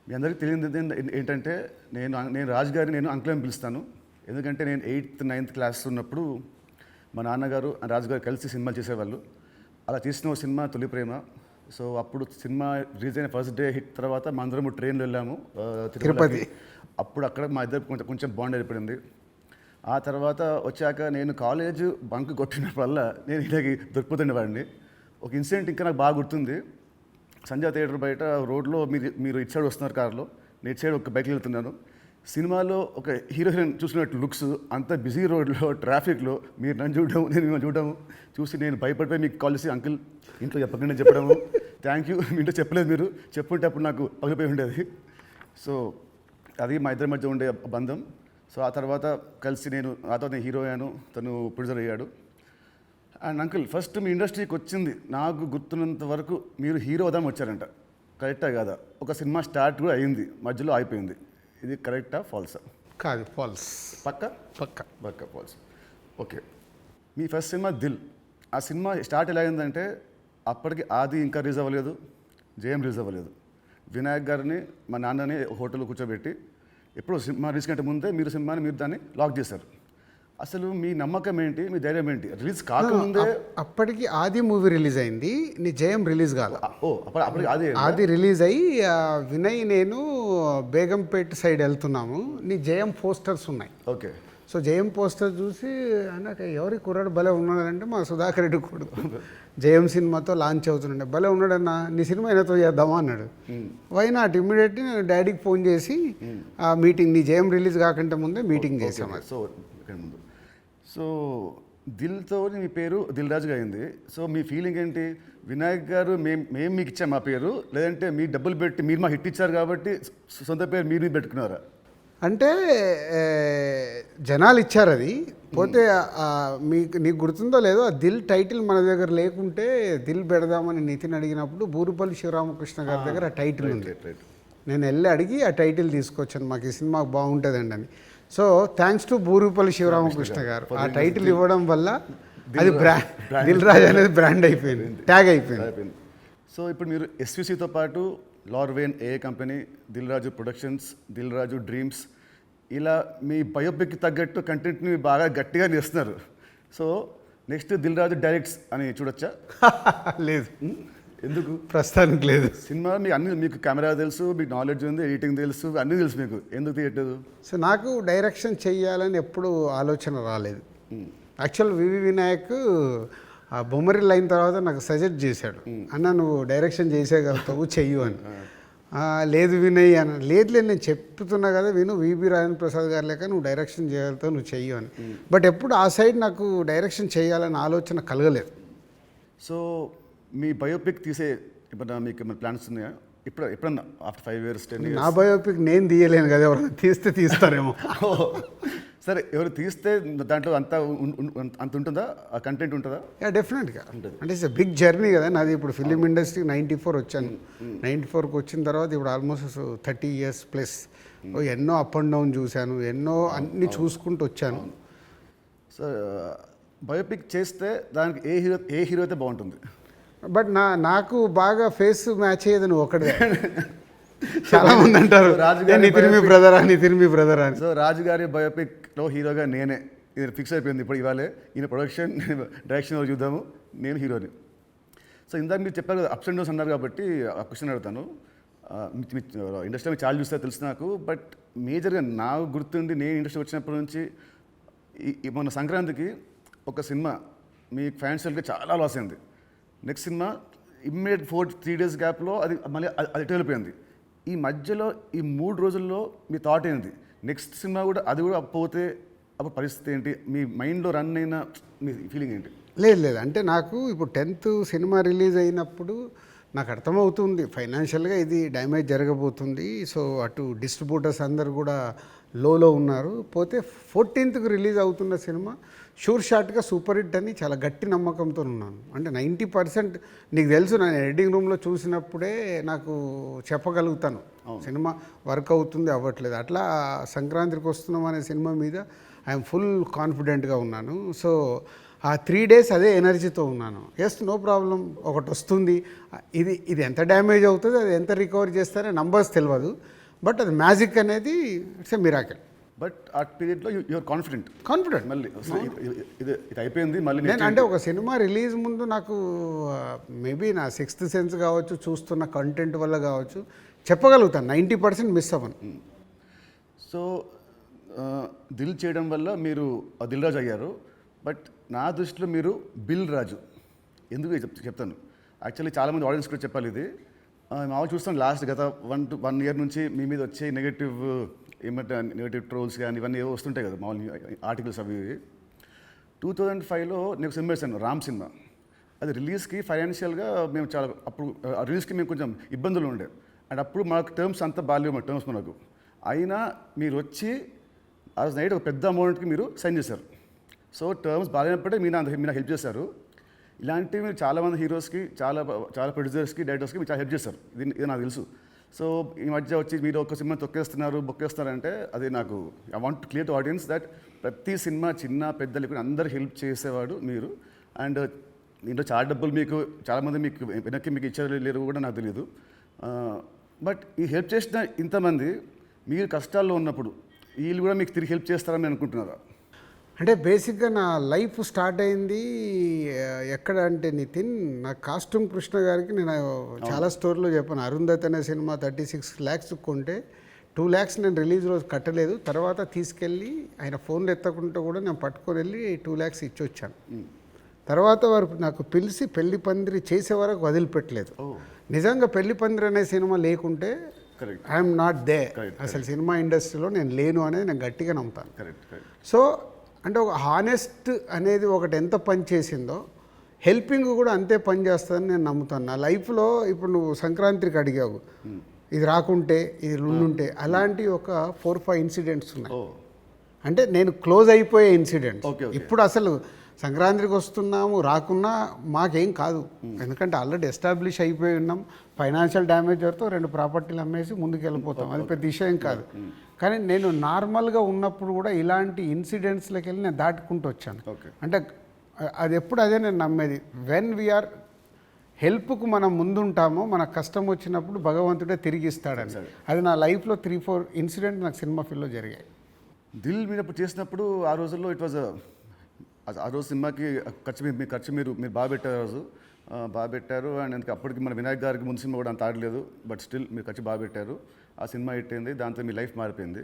మీ అందరికీ తెలియదు ఏంటంటే నేను రాజు గారిని నేను అంకుల్ అని పిలుస్తాను. ఎందుకంటే నేను 8th 9th క్లాస్ ఉన్నప్పుడు మా నాన్నగారు రాజుగారు కలిసి సినిమాలు చేసేవాళ్ళు. అలా చేసిన ఒక సినిమా తొలి ప్రేమ. సో అప్పుడు సినిమా రిలీజ్ అయిన ఫస్ట్ డే హిట్ తర్వాత మా అందరము ట్రైన్లో వెళ్ళాము తిరుపతి. అప్పుడు అక్కడ మా ఇద్దరు కొంచెం బాండ్ ఏర్పడింది. ఆ తర్వాత వచ్చాక నేను కాలేజ్ బంక్ కొట్టినప్పుడల్లా నేను ఇలాగే దొరికిపోతుండేవాడిని. ఒక ఇన్సిడెంట్ ఇంకా నాకు బాగా గుర్తుంది. సంజయ్ థియేటర్ బయట రోడ్లో మీరు ఇటు సైడ్ వస్తున్నారు కార్లో, నేను ఇటు సైడ్ ఒక బైక్లో వెళ్తున్నాను. సినిమాలో ఒక హీరో హీరోయిన్ చూసినట్టు లుక్స్, అంత బిజీ రోడ్లో ట్రాఫిక్లో మీరు నన్ను చూడడం, నేను మిమ్మల్ని చూడడం చూసి నేను భయపడిపోయి మీకు కాల్ చేసి అంకుల్ ఇంట్లో చెప్పకుండా చెప్పడము, థ్యాంక్ యూ మీ ఇంట్లో చెప్పలేదు, మీరు చెప్పుంటే అప్పుడు నాకు పగిలిపోయి ఉండేది. సో అది మా ఇద్దరి మధ్య ఉండే బంధం. సో ఆ తర్వాత కలిసి నేను హీరో అయ్యాను, తను ప్రొడ్యూసర్ అయ్యాడు. అండ్ అంకుల్ ఫస్ట్ మీ ఇండస్ట్రీకి వచ్చింది నాకు గుర్తున్నంత వరకు మీరు హీరో అవుదాం వచ్చారంట, కరెక్టా కాదా? ఒక సినిమా స్టార్ట్ కూడా అయింది, మధ్యలో అయిపోయింది. ఇది కరెక్టా ఫాల్సా? కాదు, ఫాల్స్. పక్క పక్క పక్క ఫాల్స్. ఓకే, మీ ఫస్ట్ సినిమా దిల్. ఆ సినిమా స్టార్ట్ ఎలా అయిందంటే అప్పటికి ఆది ఇంకా రిలీజ్ అవ్వలేదు, జయం రిలీజ్ అవ్వలేదు. వినాయక్ గారిని మా నాన్నని హోటల్లో కూర్చోబెట్టి ఎప్పుడు సినిమా రిలీజ్ కంటే ముందే మీరు దాన్ని లాక్ చేశారు. అసలు మీ నమ్మకం ఏంటి, మీ ధైర్యం ఏంటి? రిలీజ్ కాకముందే అప్పటికి ఆది మూవీ రిలీజ్ అయింది, నీ జయం రిలీజ్ కాదు. అప్పటికి ఆది రిలీజ్ అయ్యి వినయ్ నేను బేగంపేట సైడ్ వెళ్తున్నాము, నీ జయం పోస్టర్స్ ఉన్నాయి. ఓకే. సో జయం పోస్టర్ చూసి నాకు ఎవరి కుర్రాడు భలే ఉన్నాడంటే మా సుధాకర్ రెడ్డి కొడుకు జయం సినిమాతో లాంచ్ అవుతుండే, భలే ఉన్నాడన్నా, నీ సినిమా అయినతో చేద్దామా అన్నాడు. వై నాట్, ఇమ్మీడియట్లీ నేను డాడీకి ఫోన్ చేసి ఆ మీటింగ్, నీ జయం రిలీజ్ కాకంటే ముందే మీటింగ్ చేసాము. సో ముందు సో దిల్తో మీ పేరు దిల్ రాజుగా అయింది. సో మీ ఫీలింగ్ ఏంటి? వినాయక్ గారు మేము మీకు ఇచ్చాం మా పేరు, లేదంటే మీ డబ్బులు పెట్టి మీరు మాకు హిట్ ఇచ్చారు కాబట్టి సొంత పేరు మీరు పెట్టుకున్నారా? అంటే జనాలు ఇచ్చారు అది. పోతే నీకు గుర్తుందో లేదో, ఆ దిల్ టైటిల్ మన దగ్గర లేకుంటే దిల్ పెడదామని నితిన్ అడిగినప్పుడు బూరుపల్లి శివరామకృష్ణ గారి దగ్గర ఆ టైటిల్ ఉంది. నేను వెళ్ళి అడిగి ఆ టైటిల్ తీసుకొచ్చాను, మాకు ఈ సినిమా బాగుంటుందండి అని. So thanks to Burupalli Sivaramakrishna గారు, ఆ టైటిల్ ఇవ్వడం వల్ల అది దిల్ రాజు అనేది బ్రాండ్ అయిపోయింది, ట్యాగ్ అయిపోయింది. సో ఇప్పుడు మీరు ఎస్విసితో పాటు లార్వేన్ ఏ company, Dil Raju productions, Dil Raju dreams, ఇలా మీ బయోపిక్ తగ్గట్టు కంటెంట్ని బాగా గట్టిగా చేస్తున్నారు. So next Dil Raju directs అని చూడొచ్చా? లేదు. ఎందుకు? ప్రస్తుతానికి లేదు. సినిమా మీకు కెమెరా తెలుసు, మీకు నాలెడ్జ్ ఉంది, ఎడిటింగ్ తెలుసు, అన్నీ తెలుసు, మీకు ఎందుకు తీయట్లేదు? సో నాకు డైరెక్షన్ చెయ్యాలని ఎప్పుడు ఆలోచన రాలేదు. యాక్చువల్ వివి వినాయక్ ఆ బొమ్మరిల్ అయిన తర్వాత నాకు సజెస్ట్ చేశాడు, అన్న నువ్వు డైరెక్షన్ చేసేయగలుగుతావు, చెయ్యు అని. లేదు వినయ్ అని, లేదు నేను చెప్తున్నా కదా విను, వివి రాజేంద్ర ప్రసాద్ గారు లేక నువ్వు డైరెక్షన్ చేయగలుగుతావు, నువ్వు చెయ్యు అని. బట్ ఎప్పుడు ఆ సైడ్ నాకు డైరెక్షన్ చేయాలని ఆలోచన కలగలేదు. సో మీ బయోపిక్ తీసే ఇప్పుడు మీకు ఏమైనా ప్లాన్స్ ఉన్నాయా? ఎప్పుడన్నా ఆఫ్టర్ 5 years 10 years? నా బయోపిక్ నేను తీయలేను కదా, ఎవరైనా తీస్తారేమో. సరే, ఎవరు తీస్తే దాంట్లో అంత ఉంటుందా, ఆ కంటెంట్ ఉంటుందా? డెఫినెట్గా. అంటే ఇట్స్ బిగ్ జర్నీ కదా నాది. ఇప్పుడు ఫిలిం ఇండస్ట్రీ 94 వచ్చాను, 94కి వచ్చిన తర్వాత ఇప్పుడు ఆల్మోస్ట్ 30 years ప్లస్. ఎన్నో అప్ అండ్ డౌన్ చూశాను, ఎన్నో అన్నీ చూసుకుంటూ వచ్చాను. సో బయోపిక్ చేస్తే దానికి ఏ హీరో అయితే బాగుంటుంది? బట్ నాకు బాగా ఫేస్ మ్యాచ్ అయ్యేది నువ్వు ఒకటే. చాలా మంది అంటారు నితిన్ మీ బ్రదర్ అని. సో రాజుగారి బయోపిక్లో హీరోగా నేనే, ఇది ఫిక్స్ అయిపోయింది. ఇప్పుడు ఇవాళే ఈయన ప్రొడక్షన్ డైరెక్షన్ చూద్దాము, నేను హీరోని. సో ఇందాక మీరు చెప్పారు కదా అప్స్ అండ్ డౌన్స్ అన్నారు కాబట్టి ఆ క్వశ్చన్ అడుగుతాను. ఇండస్ట్రీ చాలా చూస్తే తెలుసు నాకు, బట్ మేజర్గా నాకు గుర్తుండి నేను ఇండస్ట్రీ వచ్చినప్పటి నుంచి మొన్న సంక్రాంతికి ఒక సినిమా మీ ఫైనాన్షియల్గా చాలా లాస్ అయింది. నెక్స్ట్ సినిమా ఇమ్మీడియట్ 3 days గ్యాప్లో అది మళ్ళీ అది వెళ్ళిపోయింది. ఈ మధ్యలో ఈ 3 రోజుల్లో మీ థాట్ ఏంటి? నెక్స్ట్ సినిమా కూడా అది కూడా పోతే అప్పుడు పరిస్థితి ఏంటి? మీ మైండ్లో రన్ అయిన మీ ఫీలింగ్ ఏంటి? లేదు, అంటే నాకు ఇప్పుడు 10th సినిమా రిలీజ్ అయినప్పుడు నాకు అర్థమవుతుంది ఫైనాన్షియల్గా ఇది డ్యామేజ్ జరగబోతుంది. సో అటు డిస్ట్రిబ్యూటర్స్ అందరు కూడా లోలో ఉన్నారు. పోతే 14th రిలీజ్ అవుతున్న సినిమా షూర్ షాట్గా సూపర్ హిట్ అని చాలా గట్టి నమ్మకంతో ఉన్నాను. అంటే 90% నీకు తెలుసు, నేను ఎడిటింగ్ రూమ్లో చూసినప్పుడే నాకు చెప్పగలుగుతాను సినిమా వర్క్ అవుతుంది అవ్వట్లేదు. అట్లా సంక్రాంతికి వస్తున్నాం అనే సినిమా మీద ఐఎమ్ ఫుల్ కాన్ఫిడెంట్గా ఉన్నాను. సో ఆ 3 days అదే ఎనర్జీతో ఉన్నాను. ఎస్, నో ప్రాబ్లం, ఒకటి వస్తుంది, ఇది ఎంత డ్యామేజ్ అవుతుంది, అది ఎంత రికవర్ చేస్తారో నంబర్స్ తెలియదు, బట్ అది మ్యాజిక్ అనేది ఇట్స్ ఎ మిరాకిల్. బట్ ఆ పీరియడ్లో యూఆర్ కాన్ఫిడెంట్ మళ్ళీ ఇది అయిపోయింది మళ్ళీ నేను అంటే ఒక సినిమా రిలీజ్ ముందు నాకు మేబీ నా 6th సెన్స్ కావచ్చు, చూస్తున్న కంటెంట్ వల్ల కావచ్చు, చెప్పగలుగుతాను 90% మిస్ అవ్వను. సో దిల్ చేయడం వల్ల మీరు దిల్ రాజు అయ్యారు. బట్ నా దృష్టిలో మీరు బిల్ రాజు. ఎందుకు చెప్తాను. యాక్చువల్లీ చాలామంది ఆడియన్స్ కూడా చెప్పాలి ఇది. మామూలు చూస్తాను లాస్ట్ గత 1 year నుంచి మీ మీద వచ్చే నెగటివ్ ట్రోల్స్ కానీ ఇవన్నీ ఏవో వస్తుంటాయి కదా మామూలు ఆర్టికల్స్ అవి. 2005లో నేను సినిమా వేసాను, రామ్ సినిమా. అది రిలీజ్కి ఫైనాన్షియల్గా మేము చాలా అప్పుడు రిలీజ్కి మేము కొంచెం ఇబ్బందులు ఉండే. అండ్ అప్పుడు మాకు టర్మ్స్ అంతా బాగాలేవు, మా టర్మ్స్ మనకు. అయినా మీరు వచ్చి ఆ రోజు నైట్ ఒక పెద్ద అమౌంట్కి మీరు సైన్ చేశారు. సో టర్మ్స్ బాగాలేనప్పుడే మీరు నాకు హెల్ప్ చేశారు. ఇలాంటివి మీరు చాలామంది హీరోస్కి, చాలా ప్రొడ్యూసర్స్కి, డైరెక్టర్స్కి మీరు చాలా హెల్ప్ చేస్తారు. ఇది నాకు తెలుసు. సో ఈ మధ్య వచ్చి మీరు ఒక సినిమా బొక్కేస్తున్నారంటే అది నాకు I want clear to audience that ప్రతి సినిమా చిన్న పెద్ద లేకుండా అందరు హెల్ప్ చేసేవాడు మీరు. అండ్ దీంట్లో చాలా డబ్బులు మీకు చాలామంది మీకు వెనక్కి మీకు ఇచ్చారు లేరు కూడా నాకు తెలియదు. బట్ ఈ హెల్ప్ చేసిన ఇంతమంది మీరు కష్టాల్లో ఉన్నప్పుడు వీళ్ళు కూడా మీకు తిరిగి హెల్ప్ చేస్తారని అనుకుంటున్నారా? అంటే బేసిక్గా నా లైఫ్ స్టార్ట్ అయింది ఎక్కడ అంటే నితిన్, నా కాస్ట్యూమ్ కృష్ణ గారికి నేను చాలా స్టోరీలో చెప్పాను. అరుంధతి అనే సినిమా 36 lakhs కొంటే 2 lakhs నేను రిలీజ్ రోజు కట్టలేదు. తర్వాత తీసుకెళ్ళి ఆయన ఫోన్లు ఎత్తకుంటూ కూడా నేను పట్టుకొని వెళ్ళి 2 lakhs ఇచ్చి వచ్చాను. తర్వాత వారు నాకు పిలిచి పెళ్లి పందిరి చేసే వరకు వదిలిపెట్టలేదు. నిజంగా పెళ్లి పందిరి అనే సినిమా లేకుంటే ఐఎమ్ నాట్ దే, అసలు సినిమా ఇండస్ట్రీలో నేను లేను అనేది నేను గట్టిగా నమ్ముతాను. సో అంటే ఒక హానెస్ట్ అనేది ఒకటి ఎంత పని చేసిందో హెల్పింగ్ కూడా అంతే పని చేస్తుందని నేను నమ్ముతాను. నా లైఫ్లో ఇప్పుడు నువ్వు సంక్రాంతికి అడిగావు, ఇది రాకుంటే ఇది ఉండుంటే, అలాంటి ఒక 4-5 ఇన్సిడెంట్స్ ఉన్నాయి. అంటే నేను క్లోజ్ అయిపోయే ఇన్సిడెంట్స్. ఇప్పుడు అసలు సంక్రాంతికి వస్తున్నాము, రాకున్నా మాకేం కాదు, ఎందుకంటే ఆల్రెడీ ఎస్టాబ్లిష్ అయిపోయి ఉన్నాం. ఫైనాన్షియల్ డ్యామేజ్ వరకు 2 ప్రాపర్టీలు అమ్మేసి ముందుకు వెళ్ళిపోతాం, అది పెద్ద విషయం కాదు. కానీ నేను నార్మల్గా ఉన్నప్పుడు కూడా ఇలాంటి ఇన్సిడెంట్స్లోకి వెళ్ళి నేను దాటుకుంటూ వచ్చాను. అంటే అది ఎప్పుడు అదే నేను నమ్మేది, వెన్ వీఆర్ హెల్ప్కు మనం ముందుంటామో మన కష్టం వచ్చినప్పుడు భగవంతుడే తిరిగి ఇస్తాడని. అది నా లైఫ్లో 3-4 ఇన్సిడెంట్ నాకు సినిమా ఫీల్డ్లో జరిగాయి. దిల్ మీరు చేసినప్పుడు ఆ రోజుల్లో ఇట్ వాజ్ ఆ రోజు సినిమాకి ఖర్చు మీరు బాగా పెట్టారు. ఆ రోజు బాగా పెట్టారు. అండ్ అందుకే అప్పటికి మన వినాయక్ గారికి ముందు సినిమా కూడా అంత ఆడలేదు, బట్ స్టిల్ మీరు ఖర్చు బాగా పెట్టారు. ఆ సినిమా హిట్ అయింది, దాంతో మీ లైఫ్ మారిపోయింది.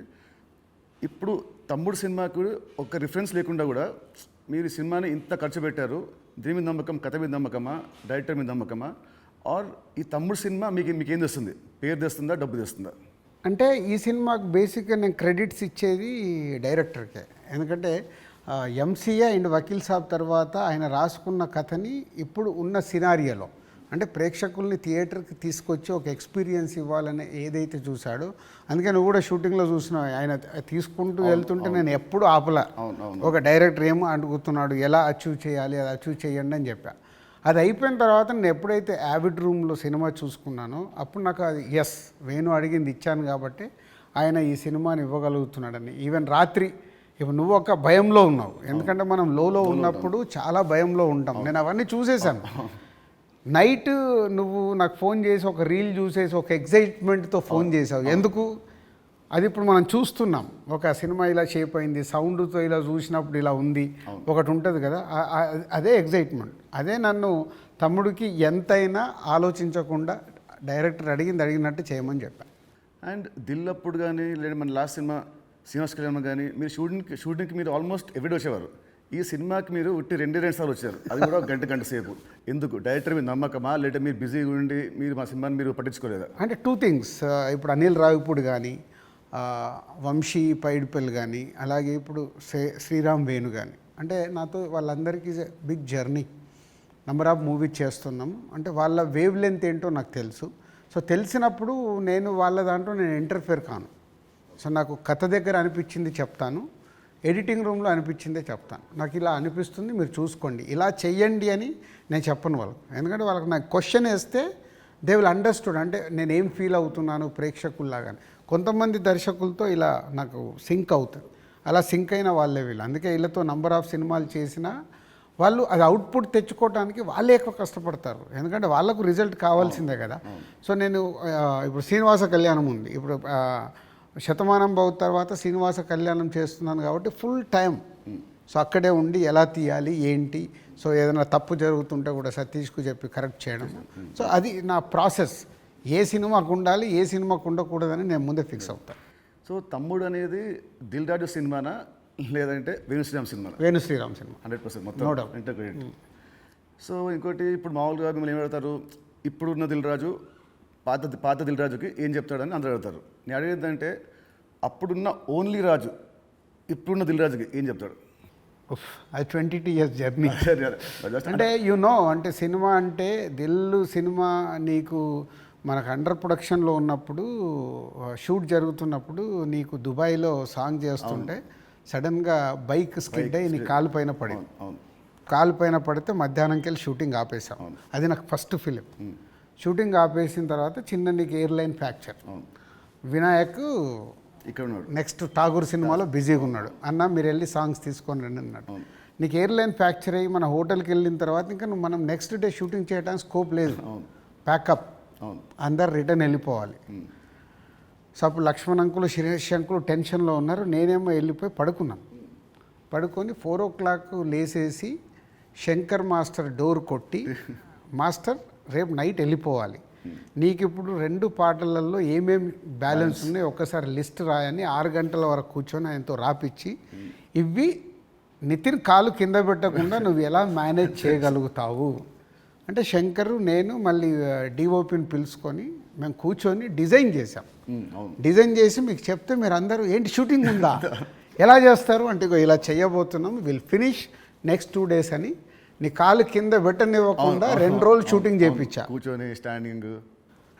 ఇప్పుడు తమ్ముడు సినిమాకు ఒక రిఫరెన్స్ లేకుండా కూడా మీరు ఈ సినిమాని ఇంత ఖర్చు పెట్టారు. దీని మీద నమ్మకం, కథ మీద నమ్మకమా, డైరెక్టర్ మీద నమ్మకమా, ఆర్ ఈ తమ్ముడు సినిమా మీకేం తెస్తుంది? పేరు తెస్తుందా, డబ్బు తెస్తుందా? అంటే ఈ సినిమాకు బేసిక్గా నేను క్రెడిట్స్ ఇచ్చేది డైరెక్టర్కే. ఎందుకంటే ఎంసీఏ అండ్ వకీల్ సాబ్ తర్వాత ఆయన రాసుకున్న కథని ఇప్పుడు ఉన్న సినారియోలో అంటే ప్రేక్షకుల్ని థియేటర్కి తీసుకొచ్చి ఒక ఎక్స్పీరియన్స్ ఇవ్వాలని ఏదైతే చూశాడో, అందుకే నువ్వు కూడా షూటింగ్లో చూసినావు, ఆయన తీసుకుంటూ వెళ్తుంటే నేను ఎప్పుడు ఆపలా. ఒక డైరెక్టర్ ఏమో అడుగుతున్నాడు, ఎలా అచీవ్ చేయాలి, అది అచీవ్ చేయండి అని చెప్పా. అది అయిపోయిన తర్వాత నేను ఎప్పుడైతే యావిడ్ రూమ్లో సినిమా చూసుకున్నానో అప్పుడు నాకు అది ఎస్, వేణు అడిగింది ఇచ్చాను కాబట్టి ఆయన ఈ సినిమాని ఇవ్వగలుగుతున్నాడని. ఈవెన్ రాత్రి ఇప్పుడు నువ్వు ఒక భయంలో ఉన్నావు, ఎందుకంటే మనం లోలో ఉన్నప్పుడు చాలా భయంలో ఉంటాం. నేను అవన్నీ చూసేశాను. నైట్ నువ్వు నాకు ఫోన్ చేసి ఒక రీల్ చూసేసి ఒక ఎగ్జైట్మెంట్తో ఫోన్ చేసావు. ఎందుకు? అది ఇప్పుడు మనం చూస్తున్నాం, ఒక సినిమా ఇలా షేప్ అయింది, సౌండ్తో ఇలా చూసినప్పుడు ఇలా ఉంది, ఒకటి ఉంటుంది కదా, అదే ఎగ్జైట్మెంట్. అదే నన్ను తమ్ముడికి ఎంతైనా ఆలోచించకుండా డైరెక్టర్ అడిగినట్టు చేయమని చెప్పాను. అండ్ దిల్ అప్పుడు కానీ లేదా మన లాస్ట్ సినిమా శ్రీనివాస్ కళ్యాణ్ కానీ మీరు షూటింగ్కి మీరు ఆల్మోస్ట్ ఎవ్రీడే వచ్చేవారు. ఈ సినిమాకి మీరు ఉట్టి 2 సార్లు వచ్చారు, అది కూడా గంట సేపు. ఎందుకు? డైరెక్టర్ మీద నమ్మకమా, లేదా మీరు బిజీగా ఉండి మీరు మా సినిమాని మీరు పట్టించుకోలేదా? అంటే 2 things. ఇప్పుడు అనిల్ రావిపూడి కానీ, వంశీ పైడిపల్లి కానీ, అలాగే ఇప్పుడు శ్రీరామ్ వేణు కానీ, అంటే నాతో వాళ్ళందరికీ big journey, number of movies చేస్తున్నాం. అంటే వాళ్ళ వేవ్ లెంత్ ఏంటో నాకు తెలుసు. సో తెలిసినప్పుడు నేను వాళ్ళ దాంట్లో నేను ఇంటర్ఫేర్ కాను. సో నాకు కథ దగ్గర అనిపించింది చెప్తాను, ఎడిటింగ్ రూమ్లో అనిపించిందే చెప్తాను. నాకు ఇలా అనిపిస్తుంది, మీరు చూసుకోండి, ఇలా చెయ్యండి అని నేను చెప్పను వాళ్ళకు. ఎందుకంటే వాళ్ళకి నాకు క్వశ్చన్ వేస్తే దే విల్ అండర్స్టూడ్, అంటే నేను ఏం ఫీల్ అవుతున్నాను ప్రేక్షకుల్లాగాని. కొంతమంది దర్శకులతో ఇలా నాకు సింక్ అవుతుంది, అలా సింక్ అయిన వాళ్ళే వీళ్ళు. అందుకే వీళ్ళతో నంబర్ ఆఫ్ సినిమాలు చేసినా వాళ్ళు అది అవుట్పుట్ తెచ్చుకోవడానికి వాళ్ళే ఎక్కువ కష్టపడతారు, ఎందుకంటే వాళ్ళకు రిజల్ట్ కావాల్సిందే కదా. సో నేను ఇప్పుడు శ్రీనివాస కళ్యాణం ఉంది, ఇప్పుడు శతమానం భవ తర్వాత శ్రీనివాస కళ్యాణం చేస్తున్నాను కాబట్టి ఫుల్ టైం సో అక్కడే ఉండి ఎలా తీయాలి ఏంటి, సో ఏదైనా తప్పు జరుగుతుంటే కూడా సతీష్కు చెప్పి కరెక్ట్ చేయడం. సో అది నా ప్రాసెస్, ఏ సినిమాకు ఉండాలి ఏ సినిమాకు ఉండకూడదని నేను ముందే ఫిక్స్ అవుతాను. సో తమ్ముడు అనేది దిల్ రాజు సినిమానా లేదంటే వేణుశ్రీరామ్ సినిమా? వేణుశ్రీరామ్ సినిమా 100% No మొత్తం doubt. Inter credit. సో ఇంకోటి ఇప్పుడు మామూలుగా మిమ్మల్ని ఏం అడుగుతారు, ఇప్పుడున్న దిల్ రాజు పాత దిల్ రాజుకి ఏం చెప్తాడని అందరూ అడుగుతారు. నేను అడిగేది అంటే అప్పుడున్న ఓన్లీ రాజు ఇప్పుడున్న దిల్ రాజుకి ఏం చెప్తాడు? అది 22 years జర్నీ. అంటే అంటే సినిమా అంటే దిల్లు సినిమా నీకు మనకు అండర్ ప్రొడక్షన్లో ఉన్నప్పుడు షూట్ జరుగుతున్నప్పుడు నీకు దుబాయ్లో సాంగ్ చేస్తుంటే సడన్గా బైక్ స్కిడ్ అయ్యి నీ కాలు పైన పడింది. కాలు పైన పడితే మధ్యాహ్నంకి వెళ్ళి షూటింగ్ ఆపేసాం. అది నాకు ఫస్ట్ ఫిలిం. షూటింగ్ ఆపేసిన తర్వాత చిన్న నీకు ఎయిర్లైన్ ఫ్రాక్చర్. వినాయక్ ఇక్కడ ఉన్నాడు, నెక్స్ట్ ఠాగూర్ సినిమాలో బిజీగా ఉన్నాడు. అన్న మీరు వెళ్ళి సాంగ్స్ తీసుకొని రండి అన్నాడు. నీకు ఎయిర్లైన్ ఫ్రాక్చర్ అయ్యి మన హోటల్కి వెళ్ళిన తర్వాత ఇంకా మనం నెక్స్ట్ డే షూటింగ్ చేయడానికి స్కోప్ లేదు, ప్యాకప్, అందరు రిటర్న్ వెళ్ళిపోవాలి. సో అప్పుడు లక్ష్మణ్ అంకులు శిరీష్ అంకులు టెన్షన్లో ఉన్నారు, నేనేమో వెళ్ళిపోయి పడుకున్నాను. పడుకొని 4 o'clock లేసేసి శంకర్ మాస్టర్ డోర్ కొట్టి, మాస్టర్ రేపు నైట్ వెళ్ళిపోవాలి, నీకు ఇప్పుడు 2 పాటలలో ఏమేమి బ్యాలెన్స్ ఉన్నాయో ఒక్కసారి లిస్ట్ రాయని 6 గంటల వరకు కూర్చొని ఆయనతో రాపిచ్చి, ఇవి నితిన్ కాలు కింద పెట్టకుండా నువ్వు ఎలా మేనేజ్ చేయగలుగుతావు అంటే శంకరు నేను మళ్ళీ డిఓపిని పిలుచుకొని మేము కూర్చొని డిజైన్ చేసాం. డిజైన్ చేసి మీకు చెప్తే మీరు అందరూ ఏంటి షూటింగ్ ఉందా ఎలా చేస్తారు అంటే ఇలా చేయబోతున్నాం, విల్ ఫినిష్ నెక్స్ట్ 2 days అని నీ కాలు కింద పెట్టనివ్వకుండా 2 రోజులు షూటింగ్ చేయించా. కూర్చొని స్టాండింగ్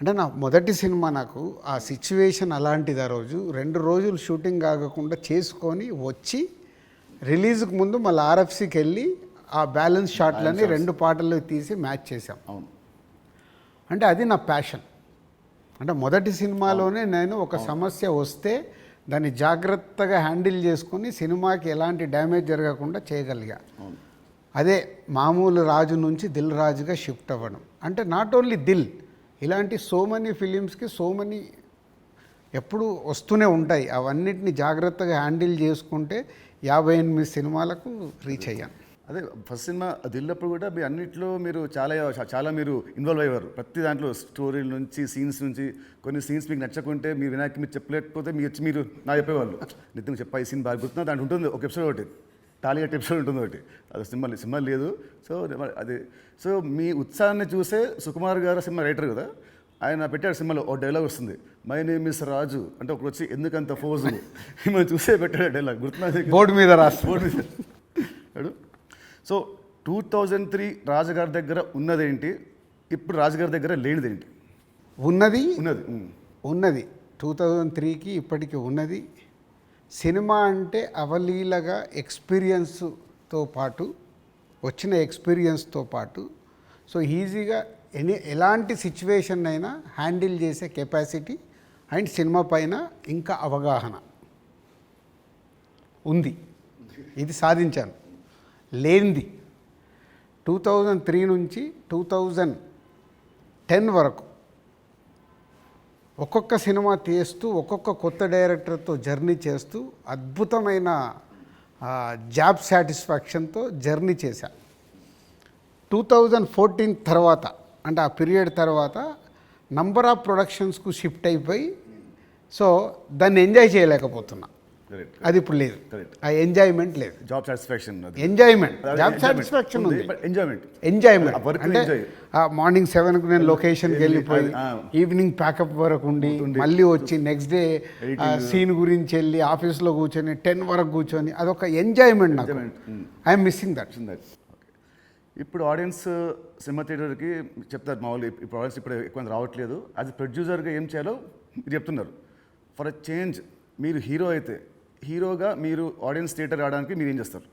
అంటే నా మొదటి సినిమా, నాకు ఆ సిచ్యువేషన్ అలాంటిది. ఆ రోజు 2 రోజులు షూటింగ్ ఆగకుండా చేసుకొని వచ్చి రిలీజ్కి ముందు మళ్ళీ ఆర్ఎఫ్సికి వెళ్ళి ఆ బ్యాలెన్స్ షాట్లని 2 పాటలు తీసి మ్యాచ్ చేశాం. అంటే అది నా ప్యాషన్. అంటే మొదటి సినిమాలోనే నేను ఒక సమస్య వస్తే దాన్ని జాగ్రత్తగా హ్యాండిల్ చేసుకుని సినిమాకి ఎలాంటి డ్యామేజ్ జరగకుండా చేయగలిగా. అదే మామూలు రాజు నుంచి దిల్ రాజుగా షిఫ్ట్ అవ్వడం. అంటే నాట్ ఓన్లీ దిల్, ఇలాంటి సో మెనీ ఫిలిమ్స్కి సో మెనీ ఎప్పుడు వస్తూనే ఉంటాయి. అవన్నిటిని జాగ్రత్తగా హ్యాండిల్ చేసుకుంటే 58 సినిమాలకు రీచ్ అయ్యాను. అదే ఫస్ట్ సినిమా దిల్లప్పుడు కూడా మీ అన్నింటిలో మీరు చాలా మీరు ఇన్వాల్వ్ అయ్యేవారు. ప్రతి దాంట్లో స్టోరీల నుంచి సీన్స్ నుంచి కొన్ని సీన్స్ మీకు నచ్చకుంటే మీ వినాయక్ మీరు చెప్పలేకపోతే మీరు నా చెప్పేవాళ్ళు, నితిన్ చెప్పా ఈ సీన్ బాగా గుర్తున్నా దాంట్లో ఉంటుంది ఒక ఎపిసోడ్, ఒకటి టాలీగట్ ఎపిసోడ్ ఉంటుంది ఒకటి, అది సినిమా లేదు. సో అది సో మీ ఉత్సాహాన్ని చూసే సుకుమార్ గారు సినిమా రైటర్ కదా, ఆయన పెట్టాడు సినిమాలో ఒక డైలాగ్ వస్తుంది, మై నేమ్ ఇస్ రాజు అంటే ఒకటి వచ్చి ఎందుకంత ఫోజు మిమ్మల్ని చూసే పెట్టాడు డైలాగ్, గుర్తున్నా బోర్డు మీద రాసి బోర్డు మీద. సో 2003 రాజుగారి దగ్గర ఉన్నదేంటి, ఇప్పుడు రాజుగారి దగ్గర లేనిదేంటి? ఉన్నది 2003కి ఇప్పటికీ ఉన్నది. సినిమా అంటే అవలీలగా ఎక్స్పీరియన్స్తో పాటు వచ్చిన ఎక్స్పీరియన్స్తో పాటు సో ఈజీగా ఎలాంటి సిచ్యువేషన్ అయినా హ్యాండిల్ చేసే కెపాసిటీ అండ్ సినిమా పైన ఇంకా అవగాహన ఉంది. ఇది సాధించాను. లేనిది 2003 నుంచి 2010 వరకు ఒక్కొక్క సినిమా తీస్తూ ఒక్కొక్క కొత్త డైరెక్టర్తో జర్నీ చేస్తూ అద్భుతమైన జాబ్ సాటిస్ఫాక్షన్తో జర్నీ చేశా. 2014 తర్వాత అంటే ఆ పీరియడ్ తర్వాత నంబర్ ఆఫ్ ప్రొడక్షన్స్కు షిఫ్ట్ అయిపోయి సో దాన్ని ఎంజాయ్ చేయలేకపోతున్నా. అది ఇప్పుడు లేదు, ఆ ఎంజాయ్మెంట్ లేదు. Job satisfaction, enjoyment, job satisfaction ఉంది, ఎంజాయ్మెంట్ అంటే మార్నింగ్ 7కు నేను లొకేషన్కి వెళ్ళిపోయి ఈవినింగ్ ప్యాకప్ వరకు ఉండి మళ్ళీ వచ్చి నెక్స్ట్ డే సీన్ గురించి వెళ్ళి ఆఫీస్లో కూర్చొని 10 వరకు కూర్చొని అదొక ఎంజాయ్మెంట్ నాకు. I'm missing that. ఇప్పుడు ఆడియన్స్ సినిమా థియేటర్కి చెప్తారు మామూలు, ఇప్పుడు ఆడియన్స్ ఇప్పుడు ఎక్కువ రావట్లేదు, అది ప్రొడ్యూసర్గా ఏం చేయాలో మీరు చెప్తున్నారు. ఫర్ అ చేంజ్ మీరు హీరో అయితే హీరోగా మీరు ఆడియన్స్ థియేటర్ రావడానికి మీరు ఏం చేస్తారు?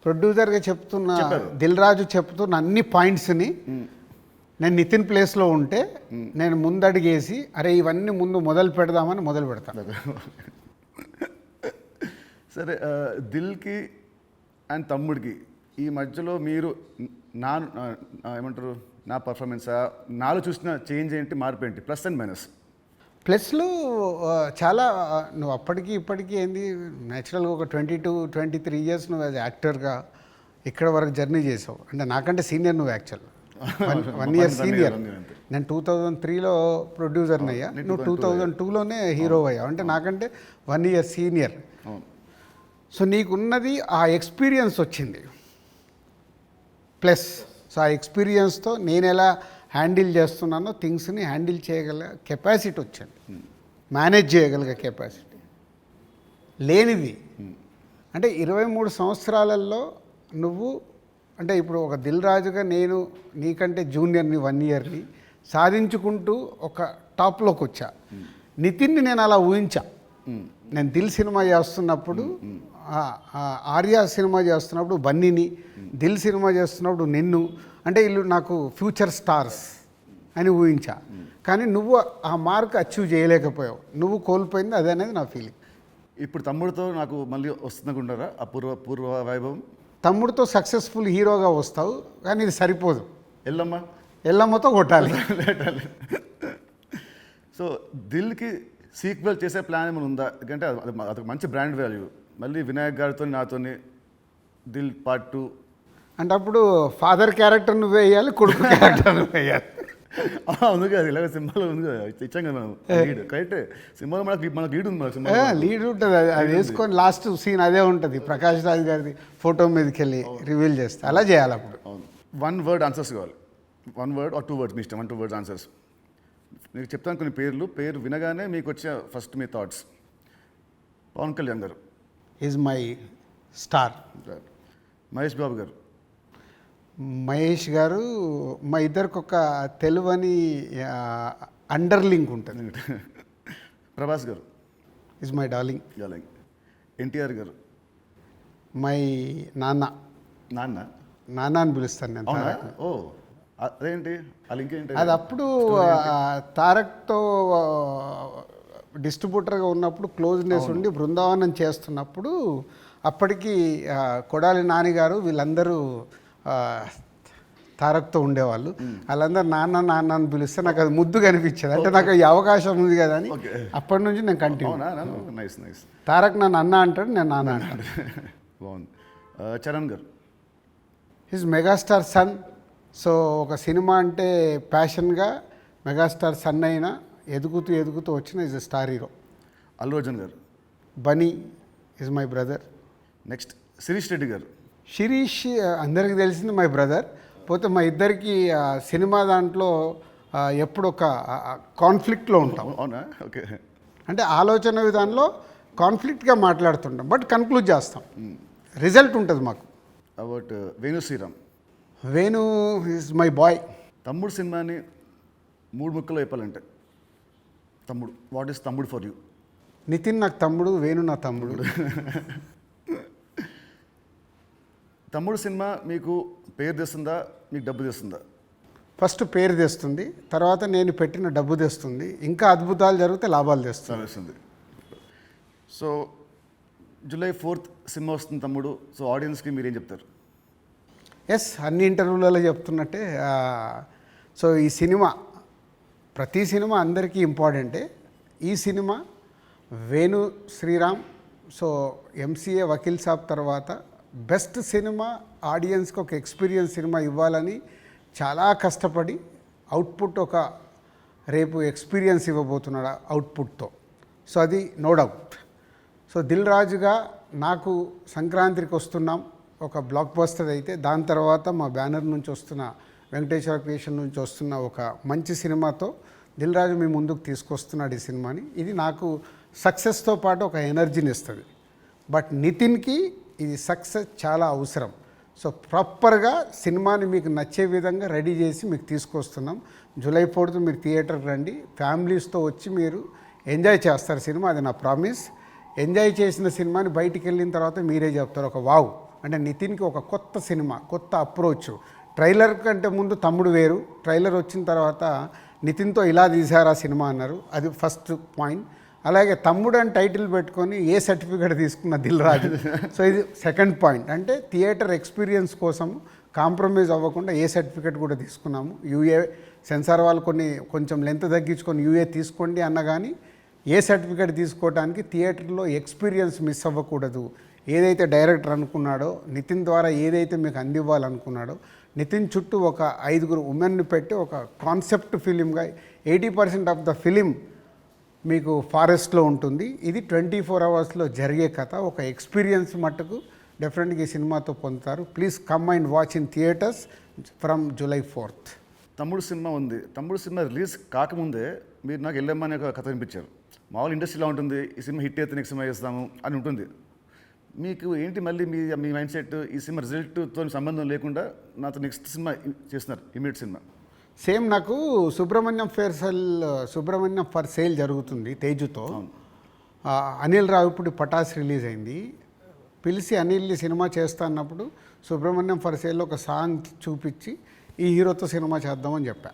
ప్రొడ్యూసర్గా చెప్తున్న దిల్ రాజు చెప్తున్న అన్ని పాయింట్స్ని నేను నితిన్ ప్లేస్లో ఉంటే నేను ముందడిగేసి అరే ఇవన్నీ ముందు మొదలు పెడదామని మొదలు పెడతాను. సరే, దిల్కి అండ్ తమ్ముడికి ఈ మధ్యలో మీరు నా ఏమంటారు నా పర్ఫార్మెన్సా నాలో చూసిన చేంజ్ ఏంటి, మార్పు ఏంటి, ప్లస్ అండ్ మైనస్? ప్లస్లు చాలా నువ్వు అప్పటికి ఇప్పటికీ ఏంది న్యాచురల్గా ఒక 22-23 ఇయర్స్ నువ్వు యాజ్ యాక్టర్గా ఇక్కడ వరకు జర్నీ చేసావు. అంటే నాకంటే సీనియర్ నువ్వు యాక్చువల్ 1 ఇయర్ సీనియర్. నేను 2003లో ప్రొడ్యూసర్ని అయ్యా, నువ్వు 2002లోనే హీరో అయ్యావు. అంటే నాకంటే 1 ఇయర్ సీనియర్. సో నీకున్నది ఆ ఎక్స్పీరియన్స్ వచ్చింది ప్లస్. సో ఆ ఎక్స్పీరియన్స్తో నేను ఎలా హ్యాండిల్ చేస్తున్నానో థింగ్స్ని హ్యాండిల్ చేయగల కెపాసిటీ వచ్చింది, మేనేజ్ చేయగలిగే కెపాసిటీ లేనిది. అంటే 23 సంవత్సరాలలో నువ్వు అంటే ఇప్పుడు ఒక దిల్ రాజుగా నేను నీకంటే జూనియర్ని 1 ఇయర్ని సాధించుకుంటూ ఒక టాప్లోకి వచ్చా. నితిన్ని నేను అలా ఊహించా. నేను దిల్ సినిమా చేస్తున్నప్పుడు, ఆర్య సినిమా చేస్తున్నప్పుడు బన్నీని, దిల్ సినిమా చేస్తున్నప్పుడు నిన్ను, అంటే వీళ్ళు నాకు ఫ్యూచర్ స్టార్స్ అని ఊహించా. కానీ నువ్వు ఆ మార్క్ అచీవ్ చేయలేకపోయావు, నువ్వు కోల్పోయింది అదే అనేది నా ఫీలింగ్. ఇప్పుడు తమ్ముడితో నాకు మళ్ళీ వస్తుందనుకుంటారా ఆ పూర్వ వైభవం? తమ్ముడితో సక్సెస్ఫుల్ హీరోగా వస్తావు, కానీ ఇది సరిపోదు. ఎల్లమ్మతో కొట్టాలి. సో దిల్కి సీక్వెల్ చేసే ప్లాన్ ఏమైనా ఉందా? ఎందుకంటే అదొక మంచి బ్రాండ్ వాల్యూ. మళ్ళీ వినాయక్ గారితో నాతోని దిల్ పార్ట్ 2 అంటే అప్పుడు ఫాదర్ క్యారెక్టర్ నువ్వు వేయాలి, కొడుకు క్యారెక్టర్ నువ్వు వేయాలి. ఉంది కదా, ఇలాగ సినిమాలో ఉంది కదా, ఇచ్చాం కదా మనం లీడ్. కరెక్టే, సినిమాలో మనకు లీడ్ ఉంది, సినిమా లీడ్ ఉంటుంది. అది వేసుకొని లాస్ట్ సీన్ అదే ఉంటుంది, ప్రకాష్ రాజ్ గారిది ఫోటో మీదకి వెళ్ళి రివీల్ చేస్తే అలా చేయాలి. అప్పుడు 1 వర్డ్ ఆన్సర్స్ కావాలి. 1 వర్డ్ ఆర్ 2 వర్డ్స్, మీ ఇష్టం. 1-2 వర్డ్స్ ఆన్సర్స్. మీకు చెప్తాను కొన్ని పేరు వినగానే మీకు వచ్చే ఫస్ట్ మీ థాట్స్. పవన్ కళ్యాణ్ గారు is my star. Mahesh Babu గారు. మహేష్ గారు మా ఇద్దరికి ఒక తెలువని అండర్లింక్ ఉంటుంది. ప్రభాస్ గారు ఈజ్ మై డార్లింగ్. ఎన్టీఆర్ గారు. మై నాన్న. నాన్న అని పిలుస్తాను నేను. ఓ అదేంటి, ఇంకేంటి? అది అప్పుడు తారక్తో డిస్ట్రిబ్యూటర్గా ఉన్నప్పుడు క్లోజ్నెస్ ఉండి బృందావనం చేస్తున్నప్పుడు అప్పటికి కొడాలి నానిగారు వీళ్ళందరూ తారక్తో ఉండేవాళ్ళు. వాళ్ళందరూ నాన్న నాన్న అని పిలిస్తే నాకు అది ముద్దుగా అనిపించేది. అంటే నాకు ఈ అవకాశం ఉంది కదా అని అప్పటి నుంచి నేను కంటిన్యూ. తారక్ నన్ను అన్న అంటాడు, నేను నాన్న అంటాడు. బాగుంది. Charan garu. His megastar son. So ఒక సినిమా అంటే ప్యాషన్గా మెగాస్టార్ సన్ అయినా ఎదుగుతూ వచ్చిన is a star hero. Allu Arjun garu. Bunny is my brother. Next Sirish Reddy garu. Sirish అందరికీ తెలిసింది మై బ్రదర్. పోతే మా ఇద్దరికి సినిమా దాంట్లో ఎప్పుడు ఒక కాన్ఫ్లిక్ట్లో ఉంటాం. అవునా? ఓకే. అంటే ఆలోచన విధానంలో కాన్ఫ్లిక్ట్గా మాట్లాడుతుంటాం, బట్ కన్క్లూడ్ చేస్తాం, రిజల్ట్ ఉంటుంది మాకు. About Venu Sriram. Venu is my boy. Thammudu సినిమాని 3 ముక్కలో చెప్పాలంటే తమ్ముడు, what is Thammudu for you? Nithiin నాకు తమ్ముడు, వేణు నా తమ్ముడు. తమ్ముడు సినిమా మీకు పేరు తెస్తుందా, మీకు డబ్బు తెస్తుందా? ఫస్ట్ పేరు తెస్తుంది, తర్వాత నేను పెట్టిన డబ్బు తెస్తుంది, ఇంకా అద్భుతాలు జరిగితే లాభాలు తెస్తుంది. సో July 4th సినిమా వస్తుంది తమ్ముడు. సో ఆడియన్స్కి మీరేం చెప్తారు? ఎస్, అన్ని ఇంటర్వ్యూలలో చెప్తున్నట్టే. సో ఈ సినిమా, ప్రతి సినిమా అందరికీ ఇంపార్టెంటే. ఈ సినిమా వేణు శ్రీరామ్, సో ఎంసీఏ వకీల్ సాబ్ తర్వాత బెస్ట్ సినిమా, ఆడియన్స్కి ఒక ఎక్స్పీరియన్స్ సినిమా ఇవ్వాలని చాలా కష్టపడి అవుట్పుట్ ఒక రేపు ఎక్స్పీరియన్స్ ఇవ్వబోతున్నాడు అవుట్పుట్తో. సో అది నో డౌట్. సో దిల్ రాజుగా నాకు సంక్రాంతికి వస్తున్నాం ఒక బ్లాక్ బస్టర్ అయితే, దాని తర్వాత మా బ్యానర్ నుంచి వస్తున్న వెంకటేశ్వర క్రియేషన్ నుంచి వస్తున్న ఒక మంచి సినిమాతో దిల్ రాజు మీ ముందుకు తీసుకొస్తున్నాడు ఈ సినిమాని. ఇది నాకు సక్సెస్తో పాటు ఒక ఎనర్జీని ఇస్తుంది. బట్ నితిన్కి ఇది సక్సెస్ చాలా అవసరం. సో ప్రాపర్గా సినిమాని మీకు నచ్చే విధంగా రెడీ చేసి మీకు తీసుకొస్తున్నాం. July 4th మీరు థియేటర్కి రండి, ఫ్యామిలీస్తో వచ్చి మీరు ఎంజాయ్ చేస్తారు సినిమా, అది నా ప్రామిస్. ఎంజాయ్ చేసిన సినిమాని బయటికి వెళ్ళిన తర్వాత మీరే చెప్తారు ఒక వావ్, అంటే నితిన్కి ఒక కొత్త సినిమా, కొత్త అప్రోచ్. ట్రైలర్ కంటే ముందు తమ్ముడు వేరు, ట్రైలర్ వచ్చిన తర్వాత నితిన్తో ఇలా తీశారు ఆ సినిమా అన్నారు. అది ఫస్ట్ పాయింట్. అలాగే తమ్ముడు అని టైటిల్ పెట్టుకొని ఏ సర్టిఫికేట్ తీసుకున్న దిల్ రాజు. సో ఇది సెకండ్ పాయింట్. అంటే థియేటర్ ఎక్స్పీరియన్స్ కోసం కాంప్రమైజ్ అవ్వకుండా ఏ సర్టిఫికేట్ కూడా తీసుకున్నాము. యూఏ సెన్సార్ వాళ్ళు కొంచెం లెంత్ తగ్గించుకొని యూఏ తీసుకోండి అన్న కానీ ఏ సర్టిఫికేట్ తీసుకోవడానికి థియేటర్లో ఎక్స్పీరియన్స్ మిస్ అవ్వకూడదు. ఏదైతే డైరెక్టర్ అనుకున్నాడో, నితిన్ ద్వారా ఏదైతే మీకు అందివ్వాలనుకున్నాడో, నితిన్ చుట్టూ ఒక 5 ఉమెన్ని పెట్టి ఒక కాన్సెప్ట్ ఫిలింగా 80% ఆఫ్ ద ఫిలిం మీకు ఫారెస్ట్లో ఉంటుంది. ఇది 24 అవర్స్లో జరిగే కథ. ఒక ఎక్స్పీరియన్స్ మట్టుకు డెఫినెట్గా ఈ సినిమాతో పొందుతారు. Please come and watch in theatres from July 4th. తమ్ముడు సినిమా ఉంది. తమ్ముడు సినిమా రిలీజ్ కాకముందే మీరు నాకు ఎల్లమ్మ అనే ఒక కథ వినిపించారు. మామూలు ఇండస్ట్రీలో ఉంటుంది, ఈ సినిమా హిట్ అయితే నెక్స్ట్ సినిమా చేస్తాము అని ఉంటుంది. మీకు ఏంటి మళ్ళీ మీ మైండ్ సెట్ ఈ సినిమా రిజల్ట్తో సంబంధం లేకుండా నాతో నెక్స్ట్ సినిమా చేస్తున్నారు, ఇమీడియట్ సినిమా? సేమ్ నాకు సుబ్రహ్మణ్యం ఫర్ సేల్ జరుగుతుంది తేజుతో. అనిల్ రావిపూడి పటాస్ రిలీజ్ అయింది. పిలిచి అనిల్ని సినిమా చేస్తా అన్నప్పుడు సుబ్రహ్మణ్యం ఫర్ సేల్లో ఒక సాంగ్ చూపించి ఈ హీరోతో సినిమా చేద్దామని చెప్పా.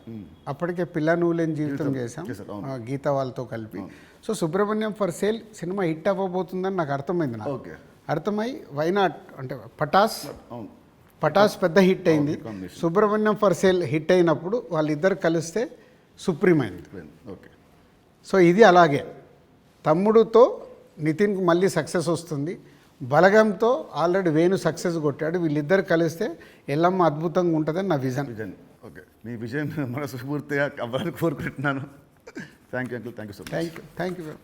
అప్పటికే పిల్ల నువ్వు లేని జీవితం చేశాం గీత వాళ్ళతో కలిపి. సో సుబ్రహ్మణ్యం ఫర్ సేల్ సినిమా హిట్ అవ్వబోతుందని నాకు అర్థమైంది. నాకు అర్థమై వైనాట్ అంటే పటాస్ పెద్ద హిట్ అయింది. సుబ్రహ్మణ్యం ఫర్ సేల్ హిట్ అయినప్పుడు వాళ్ళిద్దరు కలిస్తే సుప్రీం అయింది. ఓకే. సో ఇది అలాగే తమ్ముడుతో నితిన్కు మళ్ళీ సక్సెస్ వస్తుంది. బలగంతో ఆల్రెడీ వేణు సక్సెస్ కొట్టాడు. వీళ్ళిద్దరు కలిస్తే ఎల్లమ్మ అద్భుతంగా ఉంటుందని నా విజన్. ఓకే, మీ విజయం మనస్ఫూర్తిగా అవ్వాలని కోరుకుంటున్నాను. Thank you uncle, thank you so much. Thank you.